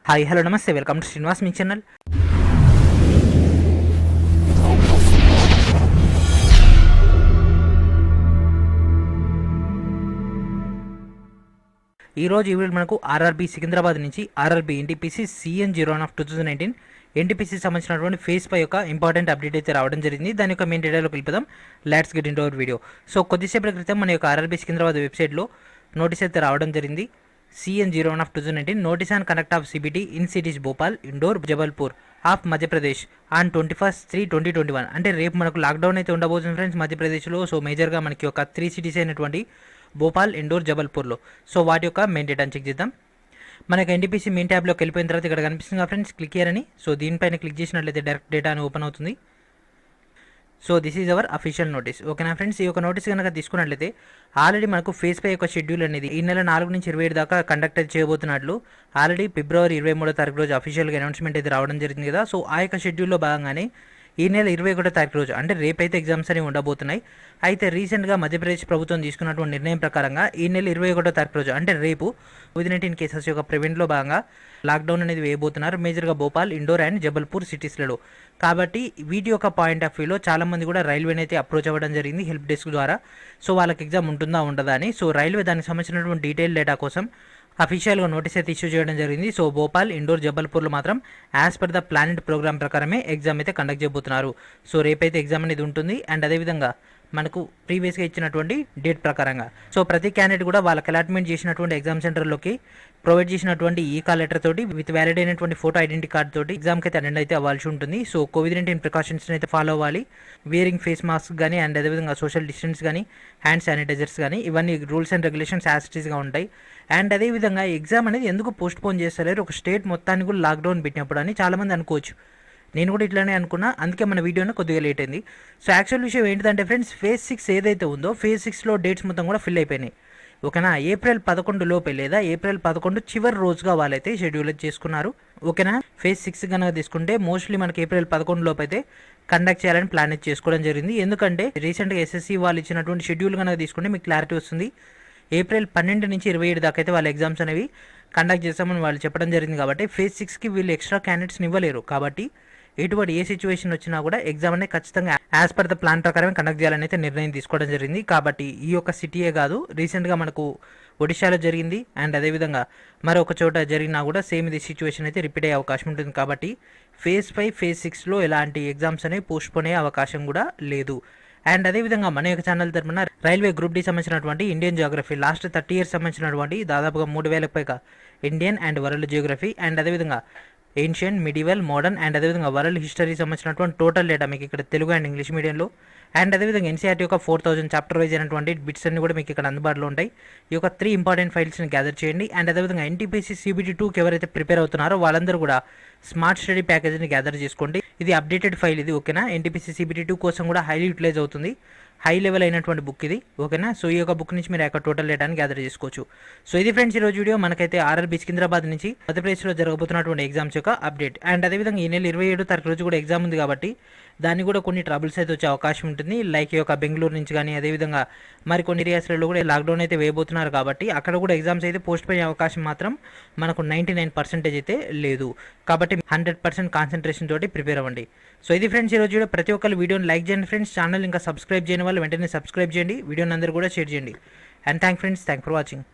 Hi hello నమస్తే welcome to Srinivas me channel. ఈరోజు ఈ వీడియో మనకు ఆర్ఆర్బీ సికింద్రాబాద్ నుంచి RRB NTPC CN01 of 2019 NTPC సంబంధించినటువంటి ఫేజ్ 5 యొక్క ఇంపార్టెంట్ అప్డేట్ అయితే రావడం జరిగింది. దాని యొక్క మెయిన్ డీటెయిల్లోకి వెళ్ళిపోదాం. Let's get into hour video. So కొద్దిసేపటి క్రితం మన యొక్క ఆర్ఆర్బీ సికింద్రాబాద్ వెబ్సైట్లో నోటీస్ అయితే రావడం జరిగింది. CN01 of 2019 notice on conduct of CBT in cities Bhopal, Indore, Jabalpur of Madhya Pradesh on 21/3/2021. అంటే రేపు మనకు లాక్డౌన్ అయితే ఉండబోతుంది ఫ్రెండ్స్ మధ్యప్రదేశ్లో. సో మేజర్గా మనకి ఒక 3 సిటీస్ అయినటువంటి భోపాల్, ఇండోర్, జబల్పూర్లో. సో వాటి యొక్క మెయిన్ డేటాను చెక్ చేద్దాం. మనకి ఎన్టీపీసీ మెయిన్ ట్యాబ్లోకి వెళ్ళిపోయిన తర్వాత ఇక్కడ కనిపిస్తుంది కదా ఫ్రెండ్స్, క్లిక్ హియర్ అని. సో దీనిపైన క్లిక్ చేసినట్లయితే డైరెక్ట్ డేటా అని ఓపెన్ అవుతుంది. So this is our official notice. ఓకేనా ఫ్రెండ్స్, ఈ యొక్క నోటీస్ కనుక తీసుకున్నట్లయితే ఆల్రెడీ మనకు ఫేజ్ 5 యొక్క షెడ్యూల్ అనేది ఈ నెల 4 నుంచి 27 దాకా కండక్ట్ చేయబోతున్నట్లు ఆల్రెడీ ఫిబ్రవరి 23వ తారీఖు రోజు అఫీషియల్గా అనౌన్స్మెంట్ అయితే రావడం జరిగింది కదా. సో ఆ యొక్క షెడ్యూల్లో భాగంగానే ఈ నెల 21వ తారీఖు రోజు అంటే రేపైతే ఎగ్జామ్స్ అనేవి ఉండబోతున్నాయి. అయితే రీసెంట్గా మధ్యప్రదేశ్ ప్రభుత్వం తీసుకున్నటువంటి నిర్ణయం ప్రకారంగా ఈ నెల 21వ తారీఖు రోజు అంటే రేపు COVID-19 కేసెస్ యొక్క ప్రివెంట్లో భాగంగా లాక్డౌన్ అనేది వేయబోతున్నారు మేజర్గా భోపాల్, ఇండోర్ అండ్ జబల్పూర్ సిటీస్లలో. కాబట్టి వీటి యొక్క పాయింట్ ఆఫ్ వ్యూలో చాలామంది కూడా రైల్వేని అయితే అప్రోచ్ అవ్వడం జరిగింది హెల్ప్ డెస్క్ ద్వారా. సో వాళ్ళకి ఎగ్జామ్ ఉంటుందా ఉండదా అని. సో రైల్వే దానికి సంబంధించినటువంటి డీటెయిల్ డేటా కోసం అఫీషియల్గా నోటీస్ అయితే ఇష్యూ చేయడం జరిగింది. సో భోపాల్, ఇండోర్, జబల్పూర్లో మాత్రం as per the planned program ప్రకారమే ఎగ్జామ్ అయితే కండక్ట్ చేయబోతున్నారు. సో రేపైతే ఎగ్జామ్ అనేది ఉంటుంది. అండ్ అదేవిధంగా మనకు ప్రీవియస్గా ఇచ్చినటువంటి డేట్ ప్రకారంగా సో ప్రతి క్యాండిడేట్ కూడా వాళ్ళకి అలాట్మెంట్ చేసినటువంటి ఎగ్జామ్ సెంటర్లోకి ప్రొవైడ్ చేసినటువంటి కాల్ లెటర్ తోటి విత్ వ్యాలిడ్ అయినటువంటి ఫోటో ఐడెంటిటీ కార్డ్ తోటి ఎగ్జామ్కి అయితే అటెండ్ అయితే అవ్వాల్సి ఉంటుంది. సో COVID-19 ప్రికాషన్స్ని అయితే ఫాలో అవ్వాలి. వేరింగ్ ఫేస్ మాస్క్ కానీ అండ్ అదేవిధంగా సోషల్ డిస్టెన్స్ కానీ హ్యాండ్ శానిటైజర్స్ కానీ ఇవన్నీ రూల్స్ అండ్ రెగ్యులేషన్స్ యాజిటీస్గా ఉంటాయి. అండ్ అదేవిధంగా ఎగ్జామ్ అనేది ఎందుకు పోస్ట్ పోన్ చేస్తలేరు ఒక స్టేట్ మొత్తానికి కూడా లాక్డౌన్ పెట్టినప్పుడు అని చాలామంది అనుకోవచ్చు. నేను కూడా ఇట్లానే అనుకున్నా, అందుకే మన వీడియోని కొద్దిగా లేట్ అయింది. సో యాక్చువల్ విషయం ఏంటిదంటే ఫ్రెండ్స్, ఫేజ్ 6 ఏదైతే ఉందో ఫేజ్ 6లో డేట్స్ మొత్తం కూడా ఫిల్ అయిపోయినాయి. ఓకేనా, ఏప్రిల్ 11 లోపే లేదా ఏప్రిల్ 11 చివరి రోజుగా వాళ్ళైతే షెడ్యూల్ చేసుకున్నారు. ఓకేనా, ఫేజ్ 6 కనుక తీసుకుంటే మోస్ట్లీ మనకి ఏప్రిల్ 11 లోపు అయితే కండక్ట్ చేయాలని ప్లాన్ అయితే చేసుకోవడం జరిగింది. ఎందుకంటే రీసెంట్గా SSC వాళ్ళు ఇచ్చినటువంటి షెడ్యూల్ కనుక తీసుకుంటే మీకు క్లారిటీ వస్తుంది. ఏప్రిల్ 12 నుంచి 27 దాకా అయితే వాళ్ళ ఎగ్జామ్స్ అనేవి కండక్ట్ చేస్తామని వాళ్ళు చెప్పడం జరిగింది. కాబట్టి ఫేజ్ 6కి వీళ్ళు ఎక్స్ట్రా క్యాండిడేట్స్ని ఇవ్వలేరు. కాబట్టి ఎటువంటి ఏ సిచ్యువేషన్ వచ్చినా కూడా ఎగ్జామ్ అనేది ఖచ్చితంగా యాజ్ పర్ ద ప్లాన్ ప్రకారమే కండక్ట్ చేయాలని అయితే నిర్ణయం తీసుకోవడం జరిగింది. కాబట్టి ఈ యొక్క సిటీయే కాదు, రీసెంట్గా మనకు ఒడిశాలో జరిగింది అండ్ అదేవిధంగా మరొక చోట జరిగినా కూడా సేమ్ ఇది సిచ్యువేషన్ అయితే రిపీట్ అయ్యే అవకాశం ఉంటుంది. కాబట్టి ఫేజ్ 5, ఫేజ్ 6లో ఎలాంటి ఎగ్జామ్స్ అనేవి పోస్ట్పోన్ అయ్యే అవకాశం కూడా లేదు. అండ్ అదేవిధంగా మన యొక్క ఛానల్ తరపున రైల్వే గ్రూప్ డి సంబంధించినటువంటి ఇండియన్ జియోగ్రఫీ లాస్ట్ 30 years సంబంధించినటువంటి దాదాపుగా 3000కు పైగా Indian and world Geography and అదేవిధంగా ఏన్షియన్, మిడివల్, మోడర్న్ అండ్ అదేవిధంగా వరల్డ్ హిస్టరీ సంబంధించినటువంటి టోటల్ డేటా మీకు ఇక్కడ తెలుగు అండ్ ఇంగ్లీష్ మీడియంలో అండ్ అదేవిధంగా NCERT యొక్క 4000 చాప్టర్ వైజ్ అయినటువంటి బిట్స్ అన్ని కూడా మీకు ఇక్కడ అందుబాటులో ఉంటాయి. ఈ యొక్క 3 ఇంపార్టెంట్ ఫైల్స్ని గ్యాదర్ చేయండి. అండ్ అదేవిధంగా NTPC CBT 2కి ఎవరైతే ప్రిపేర్ అవుతున్నారో వాళ్ళందరూ కూడా స్మార్ట్ స్టడీ ప్యాకేజ్ని గ్యాదర్ చేసుకోండి. ఇది అప్డేటెడ్ ఫైల్ ఇది. ఓకేనా, NTPC CBT 2 కోసం కూడా హైలీ యూటిలైజ్ అవుతుంది. హై లెవెల్ అయినటువంటి బుక్ ఇది. ఓకేనా, సో ఈ యొక్క బుక్ నుంచి మీరు యొక్క టోటల్ డేటాని గ్యాదర్ చేసుకోవచ్చు. సో ఇది ఫ్రెండ్స్ ఈరోజు వీడియో. మనకైతే ఆర్ఆర్బీ సికింద్రాబాద్ నుంచి మధ్యప్రదేశ్లో జరగబోతున్నటువంటి ఎగ్జామ్స్ యొక్క అప్డేట్. అండ్ అదేవిధంగా ఈ నెల 27వ తారీఖు రోజు కూడా ఎగ్జామ్ ఉంది కాబట్టి దాన్ని కూడా కొన్ని ట్రబుల్స్ అయితే వచ్చే అవకాశం ఉంటుంది. లైక్ ఈ యొక్క బెంగళూరు నుంచి కానీ అదేవిధంగా మరికొన్ని ఏరియాస్లలో కూడా లాక్డౌన్ అయితే వేయబోతున్నారు కాబట్టి అక్కడ కూడా ఎగ్జామ్స్ అయితే పోస్ట్ పోయే అవకాశం మాత్రం మనకు 99% అయితే లేదు. కాబట్టి 100% కాన్సన్ట్రేషన్ తోటి ప్రిపేర్ అవ్వండి. సో ఇది ఫ్రెండ్స్ ఈరోజు వీడియో. ప్రతి ఒక్కరు వీడియోని లైక్ చేయండి ఫ్రెండ్స్. ఛానల్ ఇంకా సబ్స్క్రైబ్ చేయని వాళ్ళు వెంటనే సబ్స్క్రైబ్ చేయండి. వీడియోని అందరూ కూడా షేర్ చేయండి. And thank for watching.